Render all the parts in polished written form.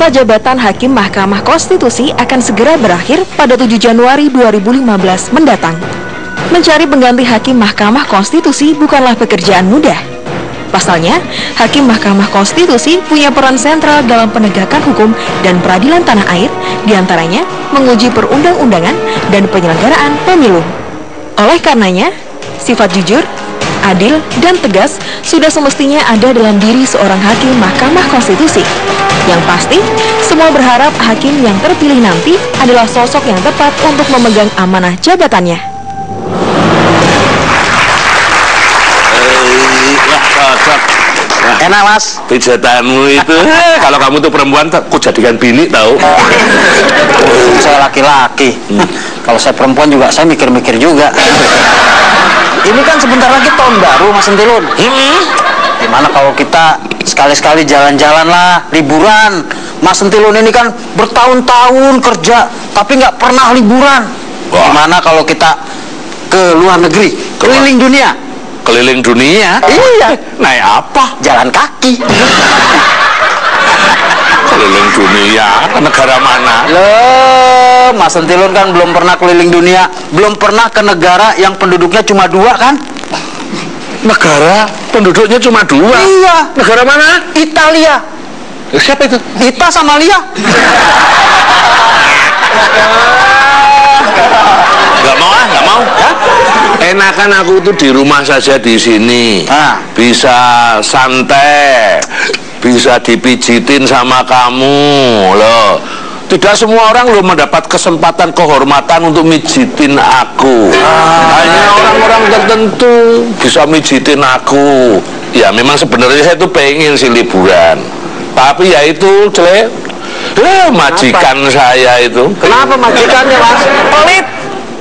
Masa jabatan Hakim Mahkamah Konstitusi akan segera berakhir pada 7 Januari 2015 mendatang. Mencari pengganti Hakim Mahkamah Konstitusi bukanlah pekerjaan mudah. Pasalnya, Hakim Mahkamah Konstitusi punya peran sentral dalam penegakan hukum dan peradilan tanah air, diantaranya menguji perundang-undangan dan penyelenggaraan pemilu. Oleh karenanya, sifat jujur, adil, dan tegas sudah semestinya ada dalam diri seorang Hakim Mahkamah Konstitusi. Yang pasti, semua berharap hakim yang terpilih nanti adalah sosok yang tepat untuk memegang amanah jabatannya. Enak mas pijatanmu itu. Kalau kamu tuh perempuan, aku jadikan bini tahu. Saya laki-laki. Kalau saya perempuan juga saya mikir-mikir juga. Ini kan sebentar lagi tahun baru Mas Sentilun. Gimana kalau kita sekali-sekali jalan-jalan lah, liburan. Mas Sentilun ini kan bertahun-tahun kerja tapi nggak pernah liburan. Gimana kalau kita ke luar negeri, keliling dunia? Keliling dunia? Iya. Naik apa? Jalan kaki. Keliling dunia? Ke negara mana? Loh, Mas Sentilun kan belum pernah keliling dunia, belum pernah ke negara yang penduduknya cuma 2 kan? Negara penduduknya cuma 2? Iya. Negara mana? Italia. Siapa itu? Ita sama Lia. Gak mau ah, gak mau. Enakan aku tuh di rumah saja di sini. Bisa santai, bisa dipijitin sama kamu loh. Tidak semua orang lo mendapat kesempatan kehormatan untuk mijitin aku. Hanya orang-orang tertentu bisa mijitin aku. Ya memang sebenarnya saya tuh pengen sih liburan, tapi ya itu jelek. Majikan saya itu. Kenapa majikannya mas? Pelit.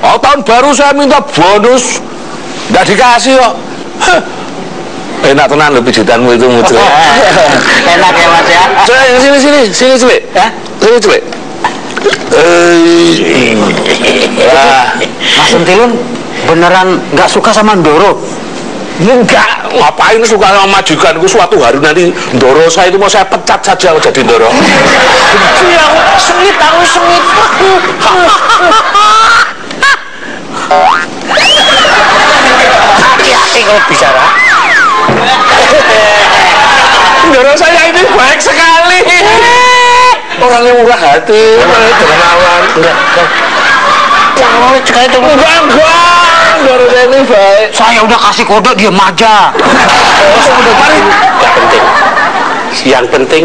Oh, tahun baru saya minta bonus, nggak dikasih kok. Enak tenan lo pijitanmu itu muncul. Enak ya mas ya. Sini culik. Sini culik. Mas Sentilun beneran nggak suka sama Ndoro? Enggak, ngapain suka sama majikanku? Suatu hari nanti Ndoro saya itu mau saya pecat saja jadi Ndoro. Itu yang sengit, aku sengit. Hati-hati kalau bicara. Ndoro saya ini baik sekali. Orangnya murah hati, dermawan. Enggak. Ndoro saya ini baik. Saya udah kasih kode, diam aja. Gak penting. Yang penting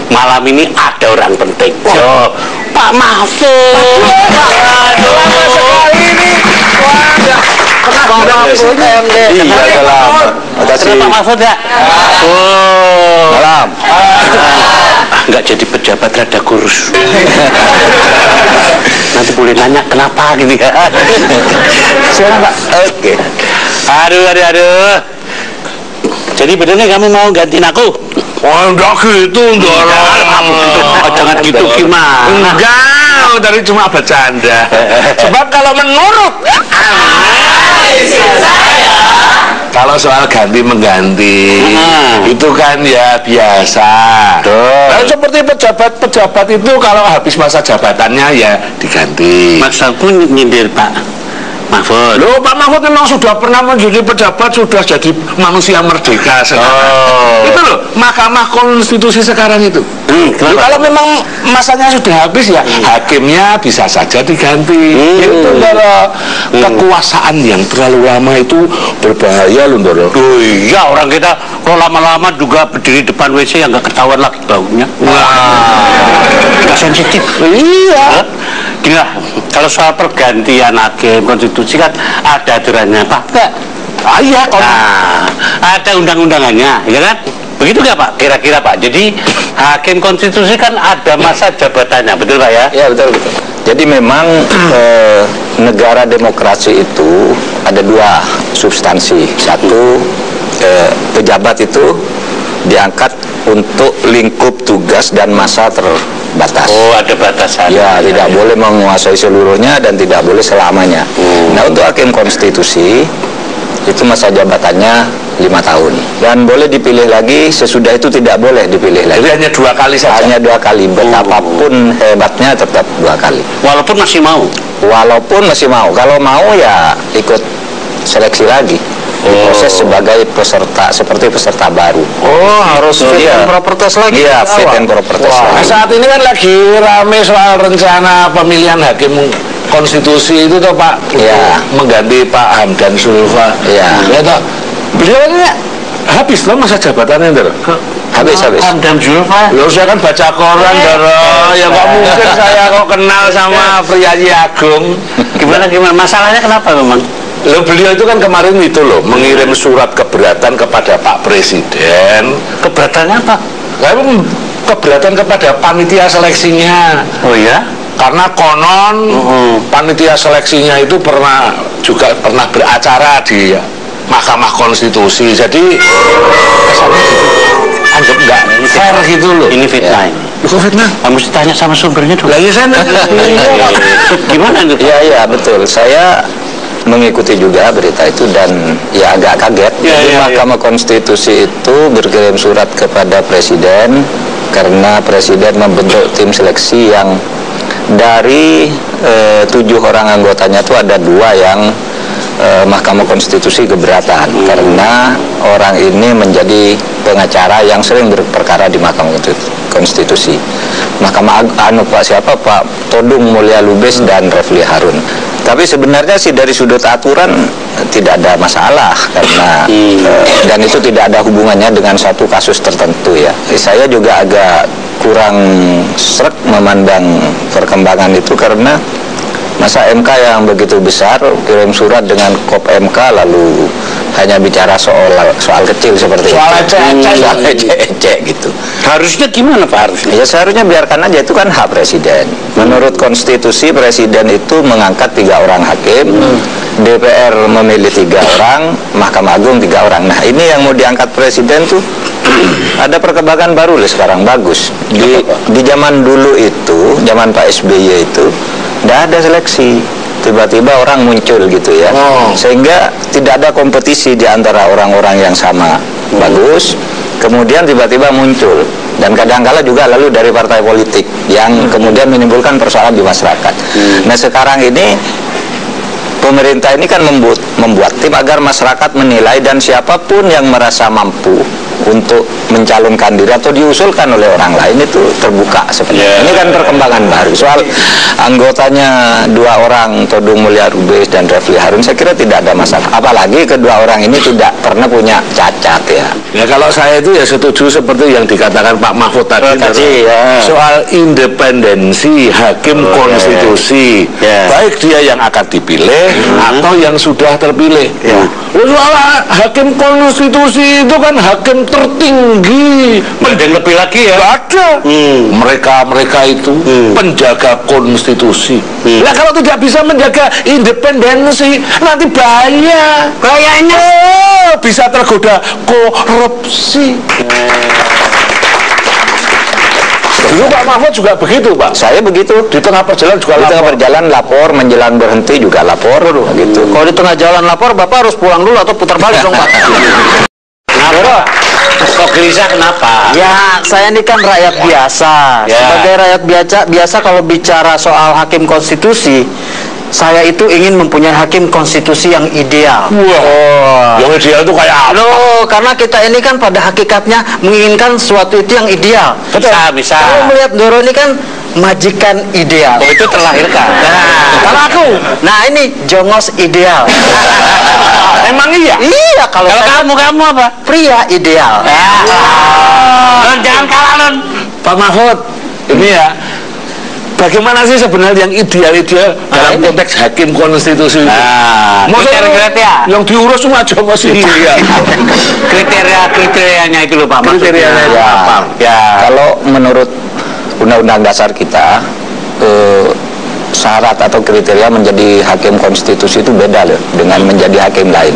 malam ini ada orang penting. Yo, Pak Mahfud. Lama sekali ini. Pak Mahfud. Iya, selamat. Pak Mahfud ya? Malam. Nggak jadi pejabat rada kurus. Nanti boleh nanya kenapa gitu ya. Silakan Pak. Oke. Aduh. Jadi benernya kamu mau gantiin aku? Oh enggak gitu, Ndoro. Jangan gitu gimana? Enggak, tadi cuma bercanda. Sebab kalau menurut kalau soal ganti mengganti itu kan ya biasa. Nah, seperti pejabat itu kalau habis masa jabatannya ya diganti. Maksudku nyindir Pak Mahfud. Loh, Pak Mahfud memang sudah pernah menjadi pejabat, sudah jadi manusia merdeka sekarang. Itu loh, Mahkamah Konstitusi sekarang itu. Kalau memang masanya sudah habis ya hakimnya bisa saja diganti. Itu kalau kekuasaan yang terlalu lama itu berbahaya loh, Ndoro. Oh iya, orang kita kalau lama-lama juga berdiri depan WC yang nggak ketahuan lagi baunya. Nggak sensitif. Iya. Gila, kalau soal pergantian hakim konstitusi kan ada aturannya Pak. Iya, ada undang-undangannya, ya kan? Begitu nggak Pak? Kira-kira Pak. Jadi hakim konstitusi kan ada masa jabatannya, betul Pak ya? Ya betul. Jadi memang negara demokrasi itu ada 2 substansi. Satu, pejabat itu diangkat untuk lingkup tugas dan masa terbatas. Oh, ada batasan. Ya, tidak boleh menguasai seluruhnya dan tidak boleh selamanya. Nah, untuk hakim konstitusi itu masa jabatannya 5 tahun dan boleh dipilih lagi, sesudah itu tidak boleh dipilih lagi. Jadi hanya 2 kali saja? Hanya 2 kali, betapapun hebatnya tetap 2 kali. Walaupun masih mau? Walaupun masih mau, kalau mau ya ikut seleksi lagi, diproses sebagai peserta, seperti peserta baru. Oh, harus fit and proper test lagi? Iya, fit and proper test lagi. Nah, saat ini kan lagi rame soal rencana pemilihan hakim konstitusi itu toh Pak, ya, mengganti Pak Hamdan Zulfa. Iya. Ya toh, beliau ini habis loh masa jabatannya Doro. Habis. Hamdan Zulfa. Loh, saya kan baca koran Doro. Ya nggak mungkin saya kok kenal sama Priyayi Agung. Gimana masalahnya kenapa memang? Loh, beliau itu kan kemarin itu loh mengirim surat keberatan kepada Pak Presiden. Keberatannya apa? Keberatan kepada panitia seleksinya. Oh ya? Karena konon panitia seleksinya itu pernah beracara di Mahkamah Konstitusi. Jadi kesannya gitu, anggap nggak fair gitu loh. Ini fitnah. Kok fitnah? Kamu mesti tanya sama sumbernya dulu. Lah iya saya. Gimana itu? Iya betul. Saya mengikuti juga berita itu dan ya agak kaget. Jadi Mahkamah Konstitusi itu berkirim surat kepada Presiden karena Presiden membentuk tim seleksi yang dari 7 orang anggotanya itu ada 2 yang Mahkamah Konstitusi keberatan karena orang ini menjadi pengacara yang sering berperkara di Mahkamah Konstitusi. Mahkamah Pak Todung Mulya Lubis dan Refli Harun. Tapi sebenarnya sih dari sudut aturan tidak ada masalah karena dan itu tidak ada hubungannya dengan satu kasus tertentu ya. Saya juga agak kurang srek memandang perkembangan itu karena masa MK yang begitu besar kirim surat dengan kop MK lalu hanya bicara soal kecil seperti soal ecek gitu. Harusnya gimana Pak harusnya? Ya seharusnya biarkan aja, itu kan hak Presiden. Menurut konstitusi Presiden itu mengangkat 3 orang hakim, DPR memilih 3 orang, Mahkamah Agung 3 orang. Nah ini yang mau diangkat Presiden tuh ada perkembangan baru loh sekarang, bagus. Di zaman dulu itu, zaman Pak SBY itu tidak ada seleksi, tiba-tiba orang muncul gitu ya, sehingga tidak ada kompetisi di antara orang-orang yang sama bagus, kemudian tiba-tiba muncul dan kadang-kala juga lalu dari partai politik yang kemudian menimbulkan persoalan di masyarakat. Nah sekarang ini pemerintah ini kan membuat tim agar masyarakat menilai dan siapapun yang merasa mampu untuk mencalonkan diri atau diusulkan oleh orang lain itu terbuka sebenarnya. Ini kan perkembangan baru. Soal anggotanya 2 orang, Todung Mulya Lubis dan Refli Harun, saya kira tidak ada masalah. Apalagi kedua orang ini tidak pernah punya cacat ya. Ya kalau saya itu ya setuju seperti yang dikatakan Pak Mahfud tadi soal independensi hakim konstitusi, baik dia yang akan dipilih atau yang sudah terpilih. Soal hakim konstitusi itu kan hakim tertinggi, yang lebih lagi ya. Gak ada. Mereka itu penjaga konstitusi. Nah kalau tidak bisa menjaga independensi, nanti bahayanya bisa tergoda korupsi. Dulu Pak Mahfud juga begitu Pak. Saya begitu. Di tengah perjalanan juga lapor. Di tengah perjalanan lapor, menjelang berhenti juga lapor. Gitu. Kalau di tengah jalan lapor, Bapak harus pulang dulu atau putar balik dong Pak. Kenapa? Kok gelisah kenapa? Ya, saya ini kan rakyat biasa. Sebagai rakyat biasa kalau bicara soal hakim konstitusi, saya itu ingin mempunyai hakim konstitusi yang ideal. Yang ideal itu kayak apa? Loh, karena kita ini kan pada hakikatnya menginginkan sesuatu itu yang ideal. Bisa. Kalau melihat Doro ini kan majikan ideal. Oh, itu terlahirkan. Kalau aku, ini jongos ideal. Emang iya? Iya, kalau kamu apa? Pria ideal. Lon, jangan kalah Lon. Pak Mahfud, ini ya. Bagaimana sih sebenarnya yang ideal dalam konteks hakim konstitusi itu? Kriteria yang diurus cuma jongos ideal. Kriterianya itu loh Pak. Kriterianya apa? Ya, kalau menurut Undang-Undang Dasar kita, syarat atau kriteria menjadi hakim konstitusi itu beda loh dengan menjadi hakim lain.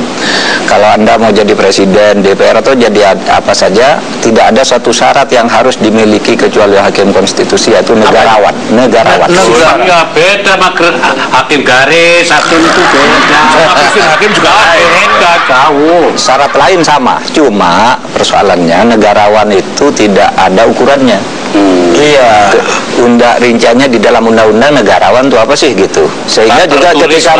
Kalau Anda mau jadi presiden, DPR atau jadi apa saja, tidak ada satu syarat yang harus dimiliki kecuali hakim konstitusi, yaitu negarawan. Negarawan. Ya beda, hakim garis, hakim itu beda. Hakim juga beda, jauh. Syarat lain sama, cuma persoalannya negarawan itu tidak ada ukurannya. Iya, rinciannya di dalam undang-undang negarawan itu apa sih gitu. Sehingga juga ketika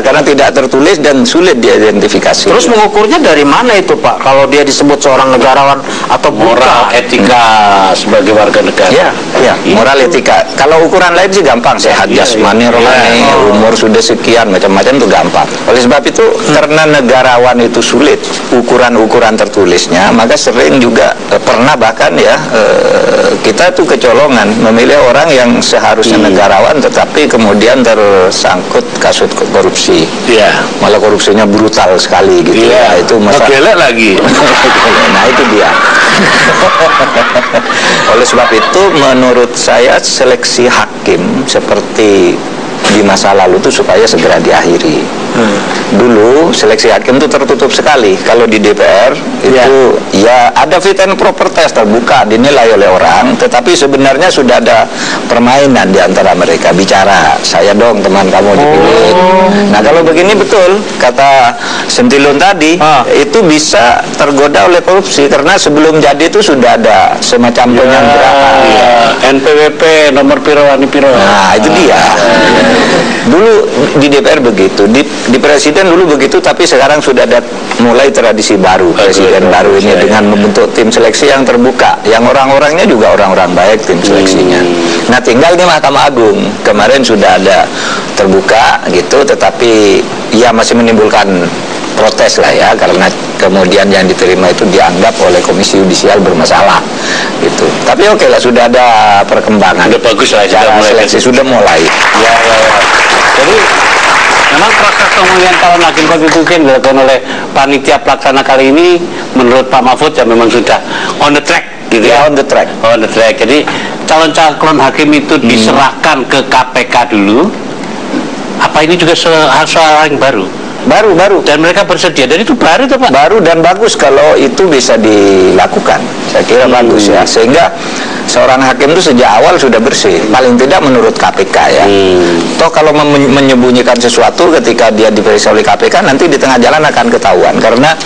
karena tidak tertulis dan sulit diidentifikasi. Terus mengukurnya dari mana itu, Pak? Kalau dia disebut seorang negarawan atau moral, etika sebagai warga negara. Iya, moral, etika. Kalau ukuran lain sih gampang, sehat jasmani, rohani, umur sudah sekian, macam-macam itu gampang. Oleh sebab itu karena negarawan itu sulit ukuran-ukuran tertulisnya, maka sering juga pernah bahkan kita tuh kecolongan memilih orang yang seharusnya negarawan tetapi kemudian tersangkut kasus korupsi. Malah korupsinya brutal sekali gitu ya. Itu masalah. Gelek lagi. Nah itu dia. Oleh sebab itu menurut saya seleksi hakim seperti di masa lalu itu supaya segera diakhiri. Dulu seleksi hakim itu tertutup sekali. Kalau di DPR itu ada fit and proper test terbuka, dinilai oleh orang, tetapi sebenarnya sudah ada permainan di antara mereka. Bicara, saya dong teman kamu dipilih. Nah kalau begini betul kata Sentilun tadi, itu bisa tergoda oleh korupsi karena sebelum jadi itu sudah ada semacam penyanderaan. NPWP nomor piro. Nah itu dia. Dulu di DPR begitu, di presiden dulu begitu, tapi sekarang sudah ada mulai tradisi baru, presiden baru ini dengan membentuk tim seleksi yang terbuka, yang orang-orangnya juga orang-orang baik tim seleksinya. Nah tinggal di Mahkamah Agung kemarin sudah ada terbuka gitu, tetapi masih menimbulkan protes lah ya, karena kemudian yang diterima itu dianggap oleh Komisi Yudisial bermasalah gitu. Tapi oke lah, sudah ada perkembangan. Sudah bagus lah, cara seleksi sudah mulai. Jadi memang proses pemilihan calon hakim konstitusi yang dilakukan oleh panitia pelaksana kali ini menurut Pak Mahfud memang sudah on the track gitu ya. On the track. Jadi calon hakim itu diserahkan ke KPK dulu. Apa ini juga soal yang baru? Baru. Dan mereka bersedia, dan itu baru tuh Pak? Baru dan bagus kalau itu bisa dilakukan. Saya kira bagus ya, sehingga seorang hakim itu sejak awal sudah bersih, paling tidak menurut KPK ya. Toh kalau menyembunyikan sesuatu ketika dia diperiksa oleh KPK, nanti di tengah jalan akan ketahuan. Karena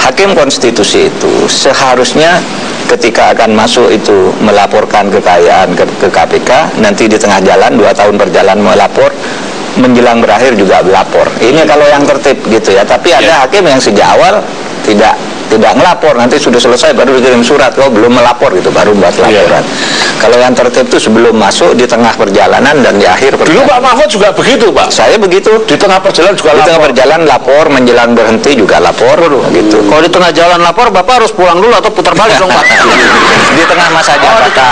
hakim konstitusi itu seharusnya ketika akan masuk itu melaporkan kekayaan ke KPK, nanti di tengah jalan 2 tahun berjalan melapor, menjelang berakhir juga melapor. Ini kalau yang tertib gitu ya. Tapi ada hakim yang sejak awal tidak ngelapor, nanti sudah selesai baru dikirim surat, belum melapor gitu, baru buat laporan. Kalau yang tertib itu sebelum masuk, di tengah perjalanan, dan di akhir perjalanan. Dulu Pak Mahfud juga begitu Pak? Saya begitu. Di tengah perjalanan juga lapor? Di tengah perjalanan lapor, menjelang berhenti juga lapor gitu. Kalau di tengah jalan lapor, Bapak harus pulang dulu atau putar balik dong Pak? Di tengah masa jabatan.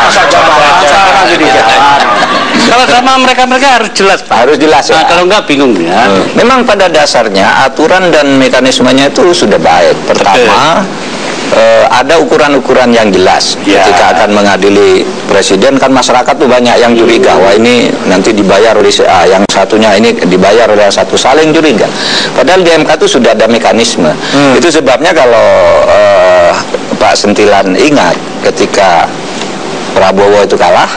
Kalau sama mereka harus jelas Pak. Harus jelas ya. Nah, kalau enggak bingung ya. Memang pada dasarnya aturan dan mekanismenya itu sudah baik. Pertama, ada ukuran-ukuran yang jelas. Ketika akan mengadili presiden, kan masyarakat tuh banyak yang curiga, wah ini nanti dibayar oleh yang satunya ini dibayar oleh satu, saling curiga. Padahal di MK itu sudah ada mekanisme. Itu sebabnya kalau Pak Sentilan ingat ketika Prabowo itu kalah,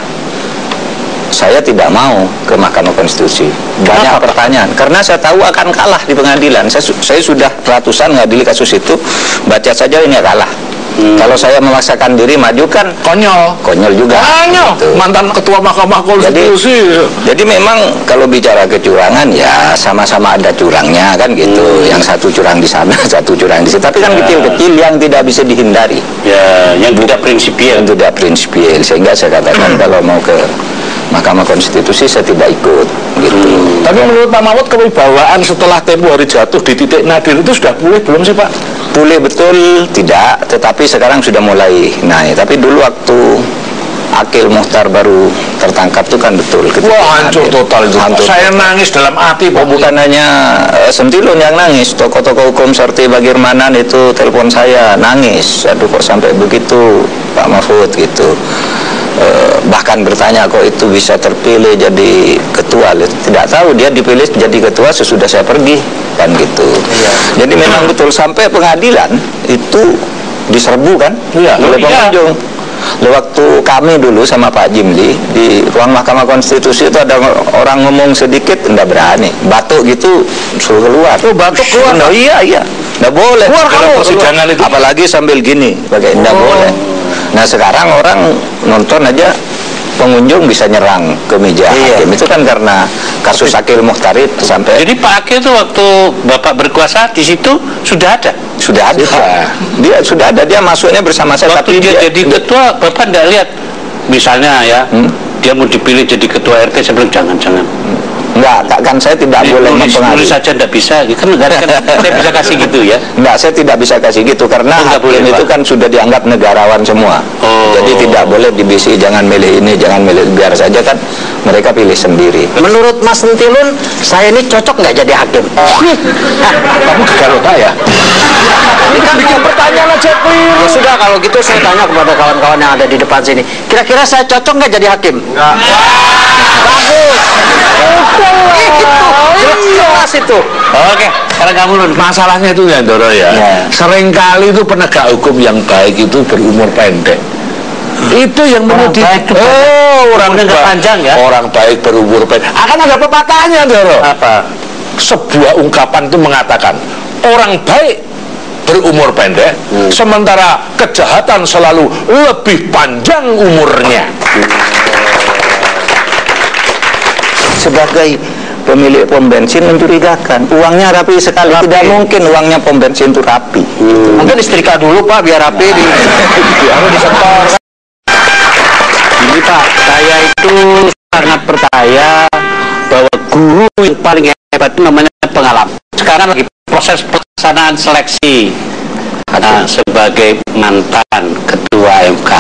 saya tidak mau ke Mahkamah Konstitusi. Banyak pertanyaan, karena saya tahu akan kalah di pengadilan. Saya sudah ratusan ngadili kasus itu, baca saja ini kalah. Kalau saya memaksakan diri maju kan konyol juga. Gitu. Mantan ketua Mahkamah Konstitusi. Jadi memang kalau bicara kecurangan ya sama-sama ada curangnya kan gitu. Yang satu curang di sana, satu curang di sini. Tapi kan kecil-kecil yang tidak bisa dihindari. Ya, yang tidak prinsipil. Yang tidak prinsipil. Sehingga saya katakan kalau mau ke Mahkamah Konstitusi saya tidak ikut gitu. Tapi menurut Pak Mahfud, kewibawaan setelah tempo hari jatuh di titik nadir itu sudah pulih belum sih Pak? Pulih betul tidak, tetapi sekarang sudah mulai naik. Tapi dulu waktu Akil Muhtar baru tertangkap itu kan betul. Wah, hancur total itu. Saya nangis dalam hati. Bukan hanya Sentilun yang nangis, tokoh-tokoh hukum seperti Bagirmanan itu telepon saya nangis. Aduh kok sampai begitu Pak Mahfud gitu. bahkan bertanya kok itu bisa terpilih jadi ketua. Tidak tahu, dia dipilih jadi ketua sesudah saya pergi, kan gitu. Jadi memang betul sampai pengadilan itu diserbu kan oleh pengunjung. Waktu kami dulu sama Pak Jimli di ruang Mahkamah Konstitusi itu ada orang ngomong sedikit, enggak berani, batuk gitu suruh keluar. Oh, batuk keluar? Oh, iya, enggak boleh. Keluar kamu persidangan itu. Apalagi sambil gini, pakai enggak boleh. Nah sekarang orang nonton aja pengunjung bisa nyerang ke meja hakim. Itu kan karena kasus Akil Mukhtar itu sampai. Jadi Pak Akil itu waktu Bapak berkuasa di situ sudah ada? Sudah ada. Dia sudah ada, dia masuknya bersama saya. Waktu tapi dia jadi ketua, Bapak tidak lihat misalnya ya, dia mau dipilih jadi ketua RT, saya bilang jangan. Enggak, kan saya tidak boleh mempengaruhi. Tulis saja tidak bisa, kan saya bisa kasih gitu ya? Enggak, saya tidak bisa kasih gitu karena hakim itu kan sudah dianggap negarawan semua. Jadi tidak boleh dibisi, jangan milih ini, jangan milih, biar saja kan mereka pilih sendiri. Menurut Mas Sentilun, saya ini cocok nggak jadi hakim? Kamu kalau ya? Ini kan bikin pertanyaan aja, ya sudah, kalau gitu saya tanya kepada kawan-kawan yang ada di depan sini. Kira-kira saya cocok nggak jadi hakim? Enggak. Bagus. Jelas itu. Oke, sekarang kamu masalahnya itu ya Ndoro ya. Seringkali itu penegak hukum yang baik itu berumur pendek. Itu yang menjadi orang panjang ya. Orang baik berumur pendek. Akan ada pepatahnya Ndoro. Apa? Sebuah ungkapan itu mengatakan orang baik berumur pendek, sementara kejahatan selalu lebih panjang umurnya. Sebagai pemilik pom bensin mencurigakan, uangnya rapi sekali, tidak mungkin uangnya pom bensin itu rapi. Mungkin istrika dulu Pak biar rapi, baru disetor. Ini Pak, saya itu sangat percaya bahwa guru yang paling hebat itu namanya pengalaman. Sekarang lagi proses pelaksanaan seleksi. Nah, sebagai mantan ketua MK,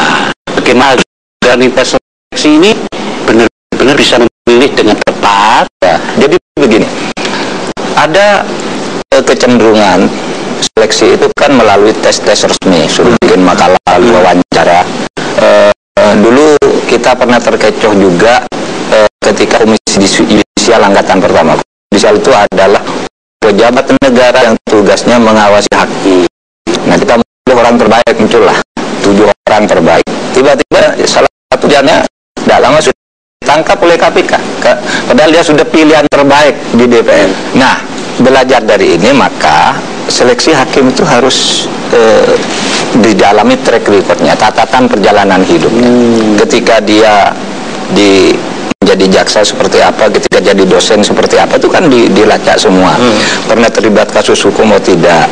bagaimana organitas seleksi ini benar-benar bisa memilih dengan tepat. Jadi begini, ada kecenderungan seleksi itu kan melalui tes-tes resmi, suruh bikin makalah, wawancara. Dulu kita pernah terkecoh juga ketika Komisi Yudisial Angkatan Pertama. Yudisial itu adalah pejabat negara yang tugasnya mengawasi hakim. Nah, kita milih orang terbaik, muncullah 7 orang terbaik. Tiba-tiba salah satu jannya tidak lama sudah ditangkap oleh KPK. Padahal dia sudah pilihan terbaik di DPR. Nah, belajar dari ini maka seleksi hakim itu harus didalami track recordnya, catatan perjalanan hidupnya. Ketika dia menjadi jaksa seperti apa, ketika jadi dosen seperti apa, itu kan dilacak semua. Pernah terlibat kasus hukum atau tidak,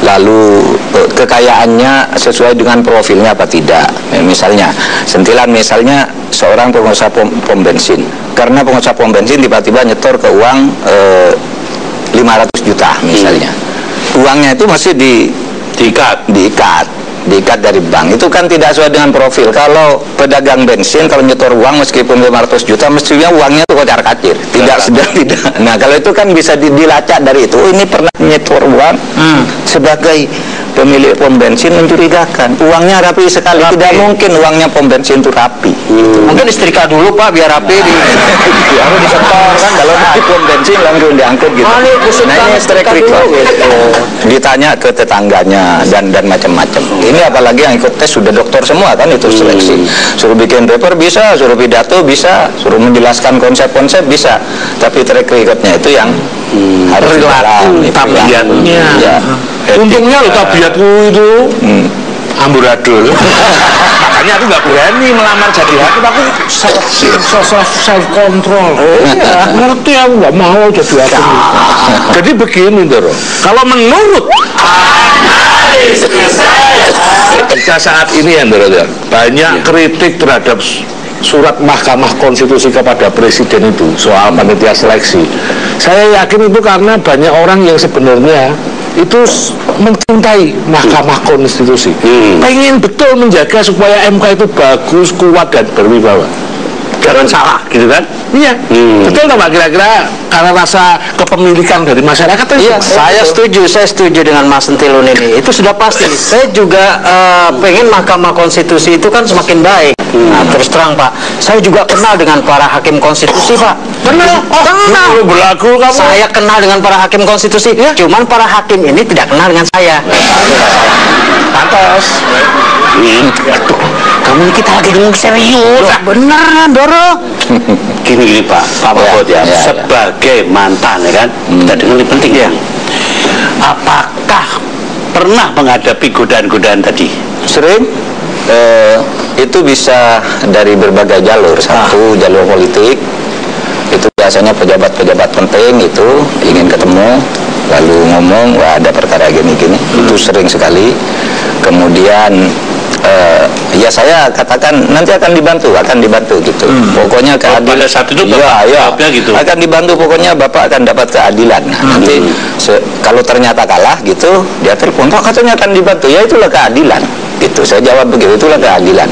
lalu kekayaannya sesuai dengan profilnya apa tidak. Misalnya sentilan, misalnya seorang pengusaha pom bensin, karena pengusaha pom bensin tiba-tiba nyetor ke uang 500 juta misalnya, uangnya itu masih diikat dari bank. Itu kan tidak sesuai dengan profil. Kalau pedagang bensin kalau nyetor uang meskipun 500 juta mestinya uangnya itu kocar-kacir, tidak. Nah, kalau itu kan bisa dilacak dari itu. Ini pernah nyetor uang sebagai pemilik pom bensin mencurigakan, uangnya rapi sekali, tidak mungkin uangnya pom bensin itu rapi. Mungkin istrika dulu Pak biar rapi, baru disetor kan, kalau di pom bensin langsung diangkut gitu. Nah, ini track record gitu. Ditanya ke tetangganya dan macam-macam. Ini apalagi yang ikut tes sudah doktor semua kan, itu seleksi. Suruh bikin paper bisa, suruh pidato bisa, suruh menjelaskan konsep-konsep bisa, tapi track recordnya itu yang harus tabiatnya. Ya. Untungnya lo tabiatku itu amburadul. Makanya aku nggak berani melamar jadi hakim. Aku self control. Ngerti, aku nggak mau jadi hakim. Jadi begini Ndoro, kalau menurut kita saat ini ya Ndoro, banyak kritik terhadap surat Mahkamah Konstitusi kepada Presiden itu soal panitia seleksi. Saya yakin itu karena banyak orang yang sebenarnya itu mencintai Mahkamah Konstitusi, pengen betul menjaga supaya MK itu bagus, kuat dan berwibawa. Jangan salah, gitu kan? Iya, betul nggak Pak? Kira-kira karena rasa kepemilikan dari masyarakat itu. Iya, saya setuju dengan Mas Sentilun ini. Itu sudah pasti. Saya juga pengen Mahkamah Konstitusi itu kan semakin baik. Nah, terus terang Pak, saya juga kenal dengan para hakim konstitusi Pak. Kenal? Kenal. Berlaku kamu. Saya kenal dengan para hakim konstitusi, cuman para hakim ini tidak kenal dengan saya. Pantas. Aduh, kamu ini kita lagi ngomong serius. Beneran, Doro. Gini Pak Mahfud ya, sebagai mantan ya kan, kita dengar ini penting ya. Apakah pernah menghadapi godaan-godaan tadi? Sering. Itu bisa dari berbagai jalur. Satu, jalur politik. Itu biasanya pejabat-pejabat penting itu ingin ketemu, lalu ngomong, wah ada perkara gini-gini. Itu sering sekali. Kemudian ya saya katakan nanti akan dibantu gitu. Pokoknya keadilan. Pada saat itu Bapak gitu. Akan dibantu, pokoknya Bapak akan dapat keadilan. Nanti kalau ternyata kalah gitu, dia telepon, Pak katanya akan dibantu. Ya itulah keadilan. Gitu. Saya jawab begitu, itulah keadilan.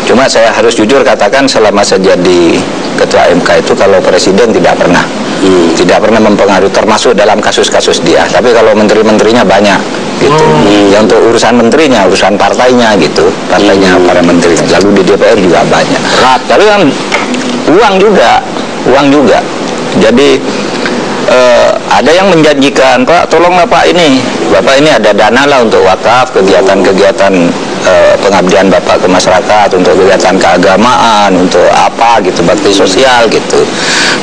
Cuma saya harus jujur katakan selama saya jadi ketua MK itu kalau presiden tidak pernah mempengaruhi, termasuk dalam kasus-kasus dia. Tapi kalau menteri-menterinya banyak gitu. Yang untuk urusan menterinya, urusan partainya gitu, partainya para menteri. Lalu di DPR juga banyak. Tapi kan uang juga. Jadi ada yang menjanjikan, Pak tolonglah Pak ini, Bapak ini ada dana lah untuk wakaf, kegiatan-kegiatan pengabdian Bapak ke masyarakat, untuk kegiatan keagamaan, untuk apa gitu, bakti sosial gitu.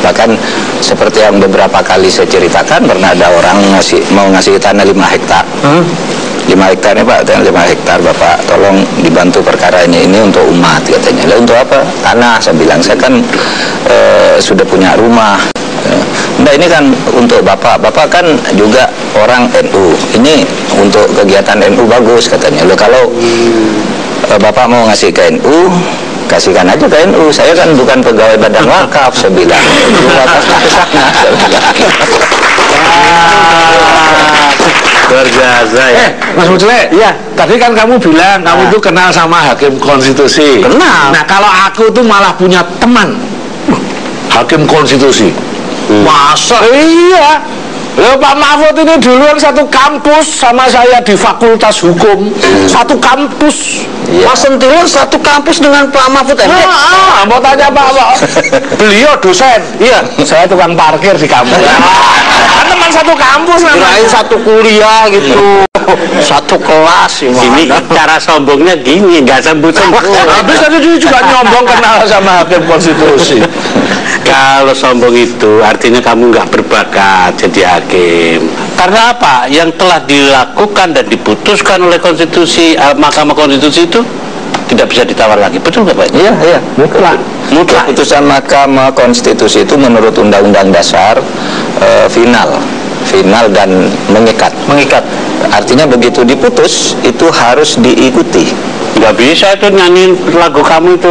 Bahkan seperti yang beberapa kali saya ceritakan, pernah ada orang mau ngasih tanah 5 hektar. 5 hektar nih Pak, 5 hektar Bapak tolong dibantu perkaranya ini untuk umat katanya. Lah untuk apa? Tanah, saya bilang, saya kan sudah punya rumah. Nah ini kan untuk Bapak kan juga orang NU, ini untuk kegiatan NU bagus katanya. Loh kalau Bapak mau ngasih ke NU, kasihkan aja ke NU, saya kan bukan pegawai badan wakaf, saya bilang. Luar biasa ya. Mas Mucle, iya. Tadi kan kamu bilang kamu tuh kenal sama hakim konstitusi. Kenal. Nah kalau aku tuh malah punya teman hakim konstitusi. Masa? Iya. Ya Pak Mahfud ini duluan satu kampus sama saya di Fakultas Hukum. Satu kampus. Mas Sentilun satu kampus dengan Pak Mahfud MD. Mau tanya Pak. Beliau dosen. Iya, saya tukang parkir di kampus. Kan teman satu kampus namanya. Kirain satu kuliah gitu. Satu kelas. Ini cara sombongnya gini, nggak sembut-sembut. Habis tadi dia juga nyombong kenal sama hakim konstitusi. Kalau sombong itu artinya kamu nggak berbakat jadi hakim. Karena apa? Yang telah dilakukan dan diputuskan oleh konstitusi, Mahkamah Konstitusi itu tidak bisa ditawar lagi. Betul nggak Pak? Iya. Mutlak. Keputusan Mahkamah Konstitusi itu menurut Undang-Undang Dasar final dan mengikat. Artinya begitu diputus itu harus diikuti. Nggak bisa itu nyanyiin lagu kamu itu.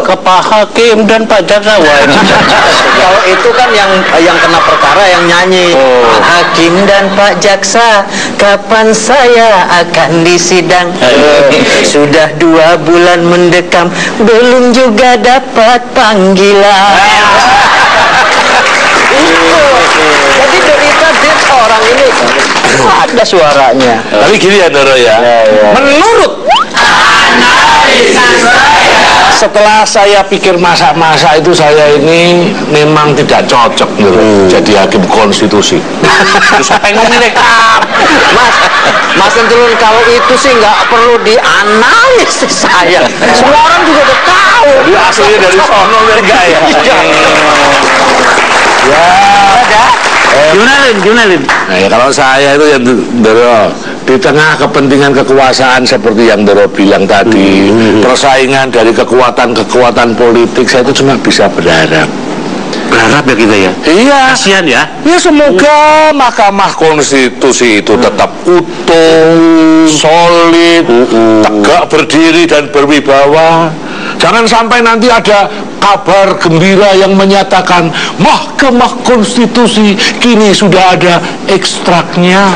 Pak Hakim dan Pak Jaksa. Kalau itu kan yang kena perkara yang nyanyi. Pak Hakim dan Pak Jaksa, kapan saya akan disidang? Sudah 2 bulan mendekam, belum juga dapat panggilan. Jadi derita orang ini ada suaranya. Tapi gini ya Doro ya. Menurut analisa saya, setelah saya pikir masa-masa itu saya ini memang tidak cocok jadi hakim konstitusi. Terus apa yang ngomong Mas Sentilun, kalau itu sih nggak perlu dianalisis saya. Semua orang juga udah tahu. Dia aslinya dari sono enggak ya? Gimana Lin? Nah ya kalau saya itu yang Doro, di tengah kepentingan kekuasaan seperti yang Doro bilang tadi, persaingan dari kekuatan politik, saya itu cuma bisa berharap ya kita ya? Iya. Kasihan ya? Ya semoga Mahkamah Konstitusi itu tetap utuh, solid, tegak berdiri dan berwibawa. Jangan sampai nanti ada kabar gembira yang menyatakan Mahkamah Konstitusi kini sudah ada ekstraknya.